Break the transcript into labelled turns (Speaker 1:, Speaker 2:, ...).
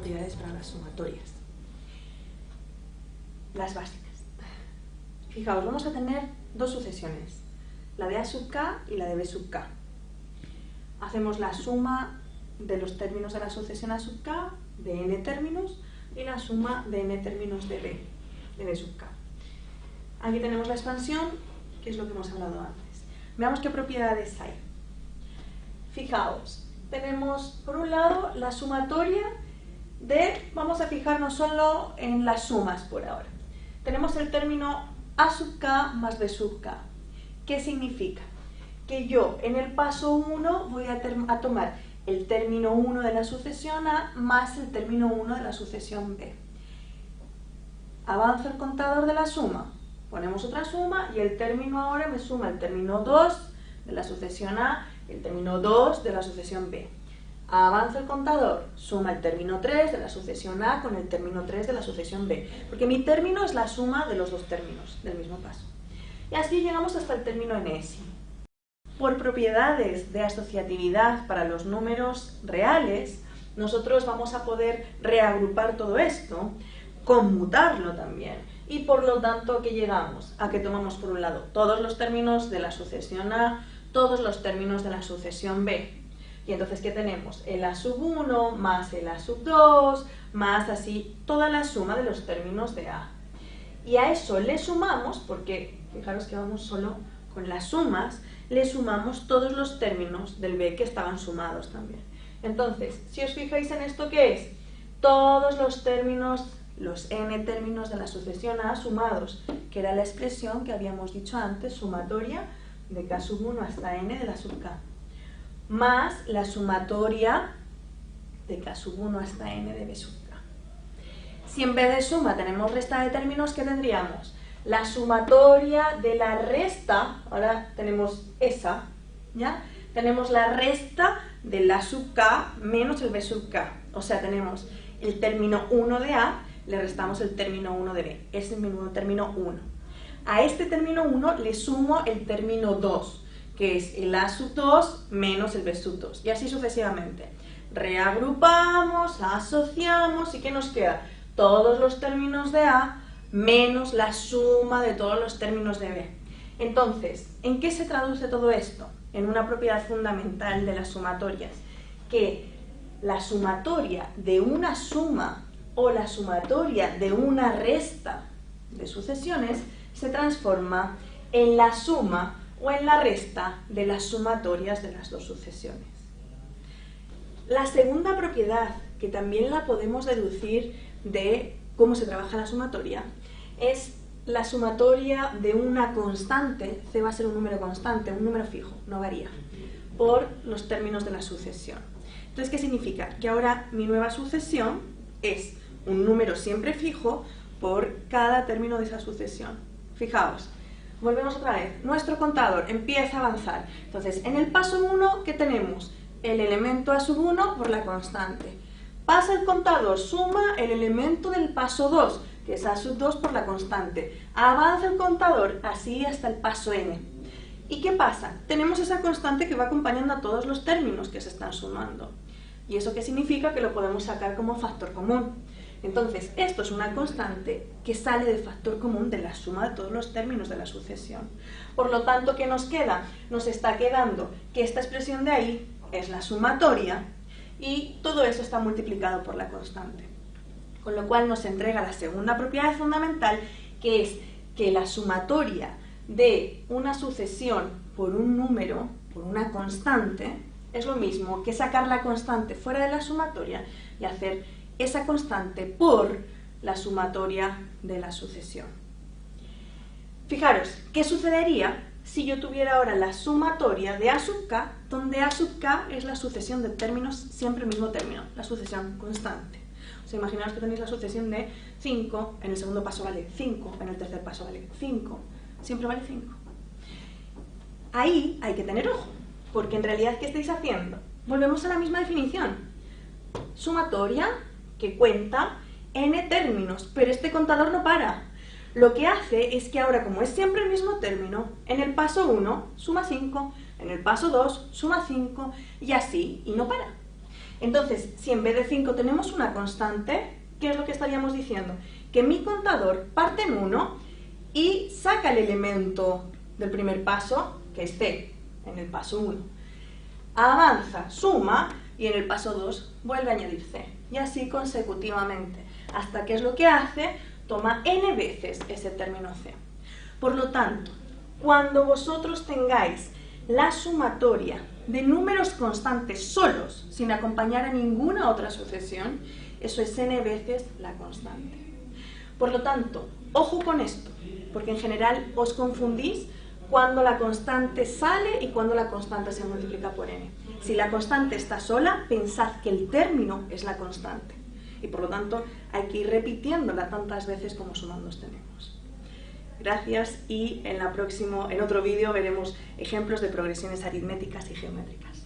Speaker 1: propiedades para las sumatorias. Las básicas. Fijaos, vamos a tener dos sucesiones, la de A sub k y la de B sub k. Hacemos la suma de los términos de la sucesión A sub k, de n términos, y la suma de n términos de B sub k. Aquí tenemos la expansión, que es lo que hemos hablado antes. Veamos qué propiedades hay. Fijaos, tenemos por un lado la sumatoria de, vamos a fijarnos solo en las sumas por ahora. Tenemos el término A sub k más B sub k. ¿Qué significa? Que yo en el paso 1 voy a tomar el término 1 de la sucesión A más el término 1 de la sucesión B. Avanzo el contador de la suma, ponemos otra suma y el término ahora me suma el término 2 de la sucesión A y el término 2 de la sucesión B. Avanzo el contador, suma el término 3 de la sucesión A con el término 3 de la sucesión B, porque mi término es la suma de los dos términos del mismo paso. Y así llegamos hasta el término enésimo. Por propiedades de asociatividad para los números reales, nosotros vamos a poder reagrupar todo esto, conmutarlo también, y por lo tanto, ¿qué llegamos? A que tomamos por un lado todos los términos de la sucesión A, todos los términos de la sucesión B. Y entonces, ¿qué tenemos? El A sub 1 más el A sub 2, más así toda la suma de los términos de A. Y a eso le sumamos, porque fijaros que vamos solo con las sumas, le sumamos todos los términos del B que estaban sumados también. Entonces, si os fijáis en esto, ¿qué es? Todos los términos, los n términos de la sucesión A sumados, que era la expresión que habíamos dicho antes, sumatoria de k sub 1 hasta n de la sub k, más la sumatoria de k sub 1 hasta n de b sub k. Si en vez de suma tenemos resta de términos, ¿qué tendríamos? La sumatoria de la resta, ahora tenemos esa, ¿ya? Tenemos la resta del A sub k menos el B sub k. O sea, tenemos el término 1 de A, le restamos el término 1 de B. Es el mismo término 1. A este término 1 le sumo el término 2, que es el A sub 2 menos el B sub 2. Y así sucesivamente. Reagrupamos, asociamos, ¿y qué nos queda? Todos los términos de A menos la suma de todos los términos de B. Entonces, ¿en qué se traduce todo esto? En una propiedad fundamental de las sumatorias, que la sumatoria de una suma o la sumatoria de una resta de sucesiones se transforma en la suma o en la resta de las sumatorias de las dos sucesiones. La segunda propiedad, que también la podemos deducir de cómo se trabaja la sumatoria, es la sumatoria de una constante. C va a ser un número constante, un número fijo, no varía, por los términos de la sucesión. Entonces, ¿qué significa? Que ahora mi nueva sucesión es un número siempre fijo por cada término de esa sucesión. Fijaos, volvemos otra vez. Nuestro contador empieza a avanzar. Entonces, en el paso 1, ¿qué tenemos? El elemento A sub 1 por la constante. Pasa el contador, suma el elemento del paso 2, que es A sub 2 por la constante. Avanza el contador, así hasta el paso n. ¿Y qué pasa? Tenemos esa constante que va acompañando a todos los términos que se están sumando. ¿Y eso qué significa? Que lo podemos sacar como factor común. Entonces, esto es una constante que sale del factor común de la suma de todos los términos de la sucesión. Por lo tanto, ¿qué nos queda? Nos está quedando que esta expresión de ahí es la sumatoria y todo eso está multiplicado por la constante. Con lo cual nos entrega la segunda propiedad fundamental, que es que la sumatoria de una sucesión por un número, por una constante, es lo mismo que sacar la constante fuera de la sumatoria y hacer esa constante por la sumatoria de la sucesión. Fijaros, ¿qué sucedería si yo tuviera ahora la sumatoria de A sub k, donde A sub k es la sucesión de términos, siempre el mismo término, la sucesión constante? O sea, imaginaos que tenéis la sucesión de 5, en el segundo paso vale 5, en el tercer paso vale 5, siempre vale 5. Ahí hay que tener ojo, porque en realidad, ¿qué estáis haciendo? Volvemos a la misma definición. Sumatoria que cuenta n términos, pero este contador no para. Lo que hace es que ahora, como es siempre el mismo término, en el paso 1 suma 5, en el paso 2 suma 5 y así, y no para. Entonces, si en vez de 5 tenemos una constante, ¿qué es lo que estaríamos diciendo? Que mi contador parte en 1 y saca el elemento del primer paso, que esté en el paso 1. Avanza, suma, y en el paso 2 vuelve a añadir c. Y así consecutivamente, hasta que es lo que hace, toma n veces ese término c. Por lo tanto, cuando vosotros tengáis la sumatoria de números constantes solos, sin acompañar a ninguna otra sucesión, eso es n veces la constante. Por lo tanto, ojo con esto, porque en general os confundís cuando la constante sale y cuando la constante se multiplica por n. Si la constante está sola, pensad que el término es la constante. Y por lo tanto, hay que ir repitiéndola tantas veces como sumandos tenemos. Gracias y en otro vídeo veremos ejemplos de progresiones aritméticas y geométricas.